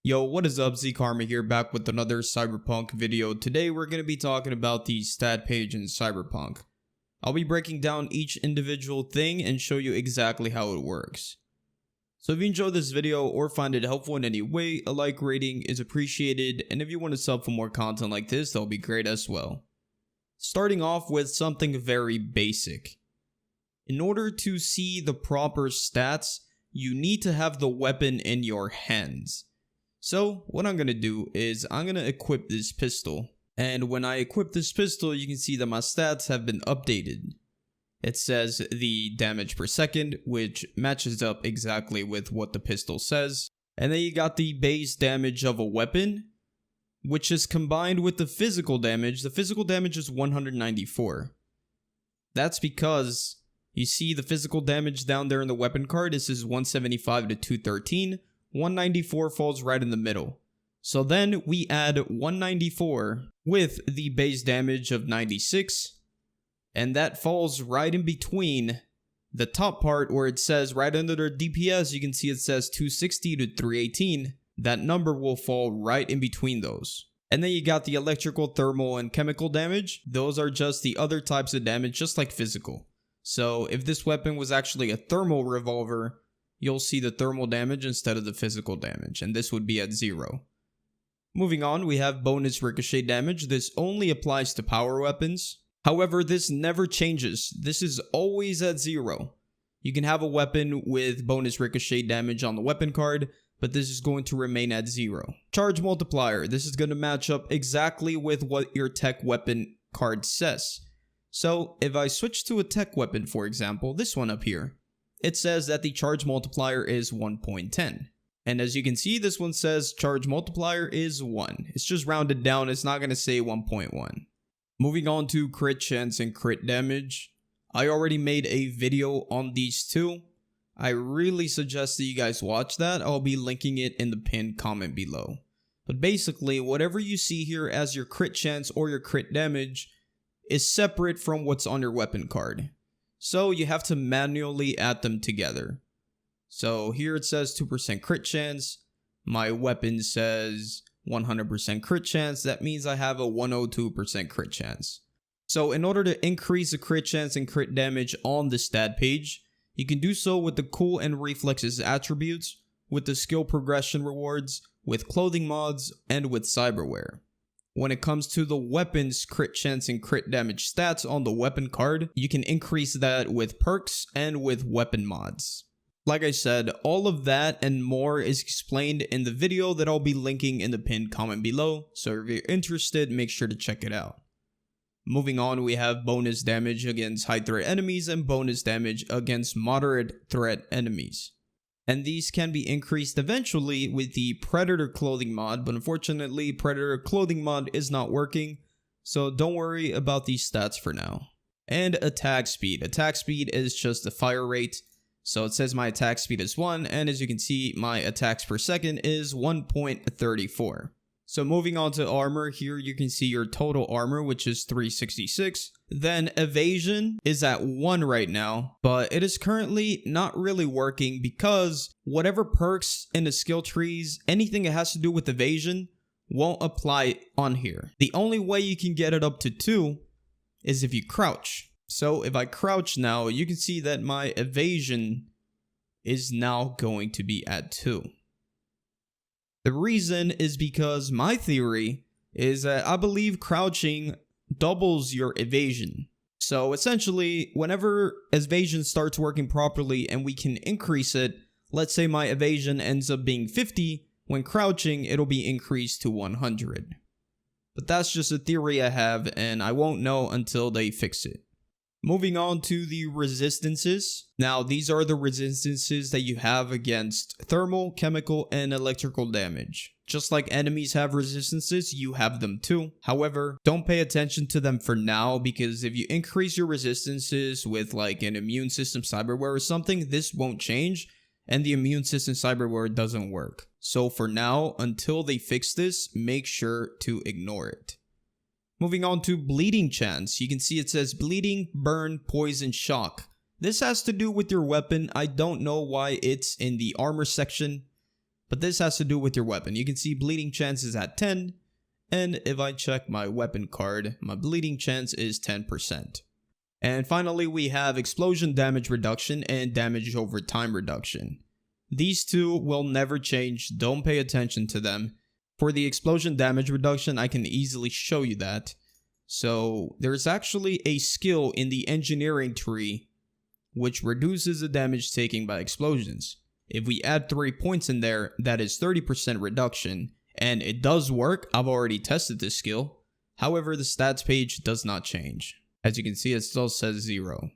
Yo, what is up? Z Karma here, back with another Cyberpunk video. Today we're going to be talking about the stat page in Cyberpunk. I'll be breaking down each individual thing and show you exactly how it works. So if you enjoyed this video or find it helpful in any way, a like rating is appreciated, and if you want to sub for more content like this, that'll be great as well. Starting off with something very basic. In order to see the proper stats, you need to have the weapon in your hands. So what I'm going to do is I'm going to equip this pistol. And when I equip this pistol, you can see that my stats have been updated. It says the damage per second, which matches up exactly with what the pistol says. And then you got the base damage of a weapon, which is combined with the physical damage. The physical damage is 194. That's because you see the physical damage down there in the weapon card. This is 175 to 213. 194 falls right in the middle. So then we add 194 with the base damage of 96. And that falls right in between the top part where it says right under their DPS, you can see it says 260 to 318. That number will fall right in between those. And then you got the electrical, thermal, and chemical damage. Those are just the other types of damage, just like physical. So if this weapon was actually a thermal revolver, you'll see the thermal damage instead of the physical damage, and this would be at 0. Moving on, we have bonus ricochet damage. This only applies to power weapons. However, this never changes. This is always at 0. You can have a weapon with bonus ricochet damage on the weapon card, but this is going to remain at 0. Charge multiplier. This is going to match up exactly with what your tech weapon card says. So if I switch to a tech weapon, for example, this one up here, it says that the charge multiplier is 1.10. And as you can see, this one says charge multiplier is 1. It's just rounded down. It's not going to say 1.1. Moving on to crit chance and crit damage. I already made a video on these two. I really suggest that you guys watch that. I'll be linking it in the pinned comment below. But basically, whatever you see here as your crit chance or your crit damage is separate from what's on your weapon card. So you have to manually add them together. So here it says 2% crit chance. My weapon says 100% crit chance. That means I have a 102% crit chance. So in order to increase the crit chance and crit damage on the stat page, you can do so with the cool and reflexes attributes, with the skill progression rewards, with clothing mods, and with cyberware. When it comes to the weapon's crit chance and crit damage stats on the weapon card, you can increase that with perks and with weapon mods. Like I said, all of that and more is explained in the video that I'll be linking in the pinned comment below, so if you're interested, make sure to check it out. Moving on, we have bonus damage against high threat enemies and bonus damage against moderate threat enemies. And these can be increased eventually with the Predator clothing mod, but unfortunately Predator clothing mod is not working, so don't worry about these stats for now. And attack speed. Attack speed is just the fire rate. So it says my attack speed is 1, and as you can see, my attacks per second is 1.34. So moving on to armor, here you can see your total armor, which is 366. Then evasion is at 1 right now, but it is currently not really working because whatever perks in the skill trees, anything that has to do with evasion, won't apply on here. The only way you can get it up to 2 is if you crouch. So if I crouch now, you can see that my evasion is now going to be at 2. The reason is because my theory is that I believe crouching doubles your evasion. So essentially, whenever evasion starts working properly and we can increase it, let's say my evasion ends up being 50, when crouching it'll be increased to 100. But that's just a theory I have, and I won't know until they fix it. Moving on to the resistances. Now, these are the resistances that you have against thermal, chemical, and electrical damage. Just like enemies have resistances, you have them too. However, don't pay attention to them for now, because if you increase your resistances with like an immune system cyberware or something, this won't change, and the immune system cyberware doesn't work. So for now, until they fix this, make sure to ignore it. Moving on to bleeding chance, you can see it says bleeding, burn, poison, shock. This has to do with your weapon. I don't know why it's in the armor section. But this has to do with your weapon. You can see bleeding chance is at 10. And if I check my weapon card, my bleeding chance is 10%. And finally, we have explosion damage reduction and damage over time reduction. These two will never change, don't pay attention to them. For the explosion damage reduction, I can easily show you that. So there's actually a skill in the engineering tree which reduces the damage taken by explosions. If we add 3 points in there, that is 30% reduction. And it does work, I've already tested this skill. However, the stats page does not change. As you can see, it still says 0.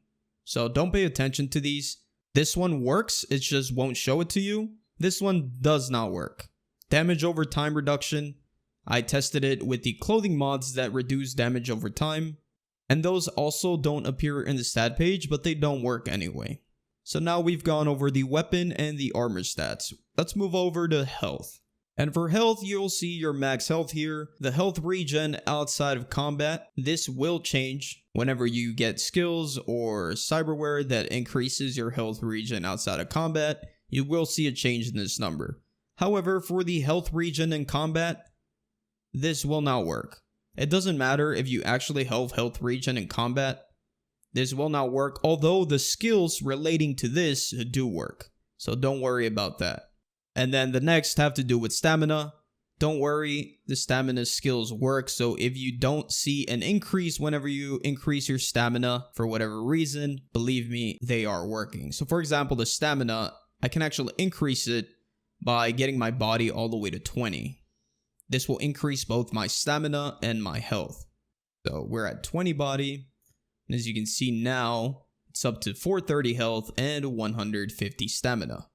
So don't pay attention to these. This one works, it just won't show it to you. This one does not work. Damage over time reduction. I tested it with the clothing mods that reduce damage over time. And those also don't appear in the stat page, but they don't work anyway. So now we've gone over the weapon and the armor stats. Let's move over to health. And for health, you'll see your max health here. The health regen outside of combat. This will change whenever you get skills or cyberware that increases your health regen outside of combat. You will see a change in this number. However, for the health regen in combat, this will not work. It doesn't matter if you actually have health regen in combat. This will not work, although the skills relating to this do work. So don't worry about that. And then the next have to do with stamina. Don't worry, the stamina skills work. So if you don't see an increase whenever you increase your stamina for whatever reason, believe me, they are working. So for example, the stamina, I can actually increase it by getting my body all the way to 20. This will increase both my stamina and my health. So we're at 20 body. And as you can see now, it's up to 430 health and 150 stamina.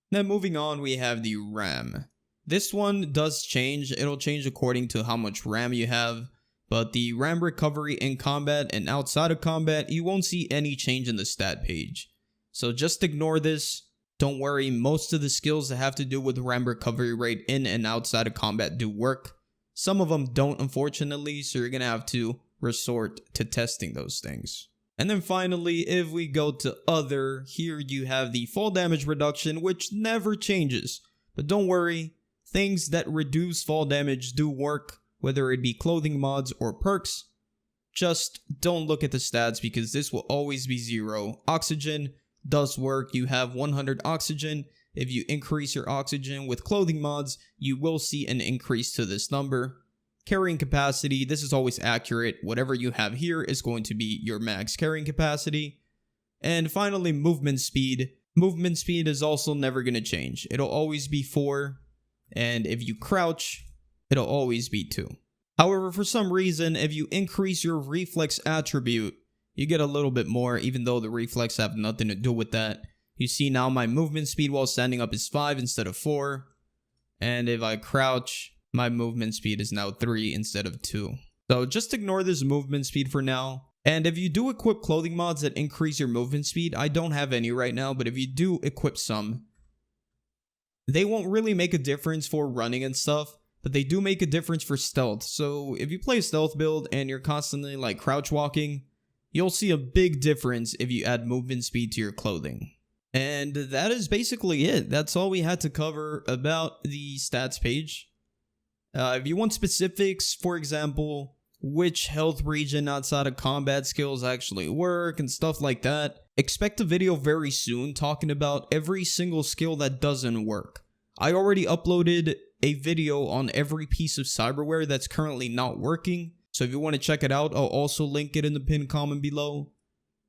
Now moving on, we have the RAM. This one does change. It'll change according to how much RAM you have. But the RAM recovery in combat and outside of combat, you won't see any change in the stat page. So just ignore this. Don't worry, most of the skills that have to do with RAM recovery rate in and outside of combat do work. Some of them don't, unfortunately, so you're going to have to resort to testing those things. And then finally, if we go to other, here you have the fall damage reduction, which never changes. But don't worry, things that reduce fall damage do work, whether it be clothing mods or perks. Just don't look at the stats because this will always be 0. Oxygen does work. You have 100 oxygen. If you increase your oxygen with clothing mods, you will see an increase to this number. Carrying capacity, this is always accurate. Whatever you have here is going to be your max carrying capacity. And finally, movement speed. Movement speed is also never going to change. It'll always be 4. And if you crouch, it'll always be 2. However, for some reason, if you increase your reflex attribute, you get a little bit more, even though the reflex have nothing to do with that. You see now my movement speed while standing up is 5 instead of 4. And if I crouch, my movement speed is now 3 instead of 2. So just ignore this movement speed for now. And if you do equip clothing mods that increase your movement speed, I don't have any right now, but if you do equip some, they won't really make a difference for running and stuff, but they do make a difference for stealth. So if you play a stealth build and you're constantly like crouch walking, you'll see a big difference if you add movement speed to your clothing. And that is basically it. That's all we had to cover about the stats page. If you want specifics, for example, which health regen outside of combat skills actually work and stuff like that, expect a video very soon talking about every single skill that doesn't work. I already uploaded a video on every piece of cyberware that's currently not working. So if you want to check it out, I'll also link it in the pinned comment below.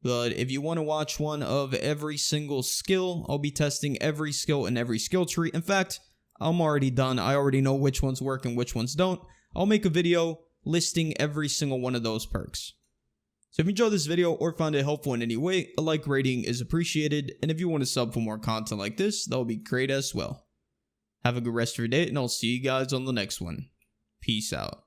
But if you want to watch one of every single skill, I'll be testing every skill in every skill tree. In fact, I'm already done. I already know which ones work and which ones don't. I'll make a video listing every single one of those perks. So if you enjoyed this video or found it helpful in any way, a like rating is appreciated. And if you want to sub for more content like this, that would be great as well. Have a good rest of your day, and I'll see you guys on the next one. Peace out.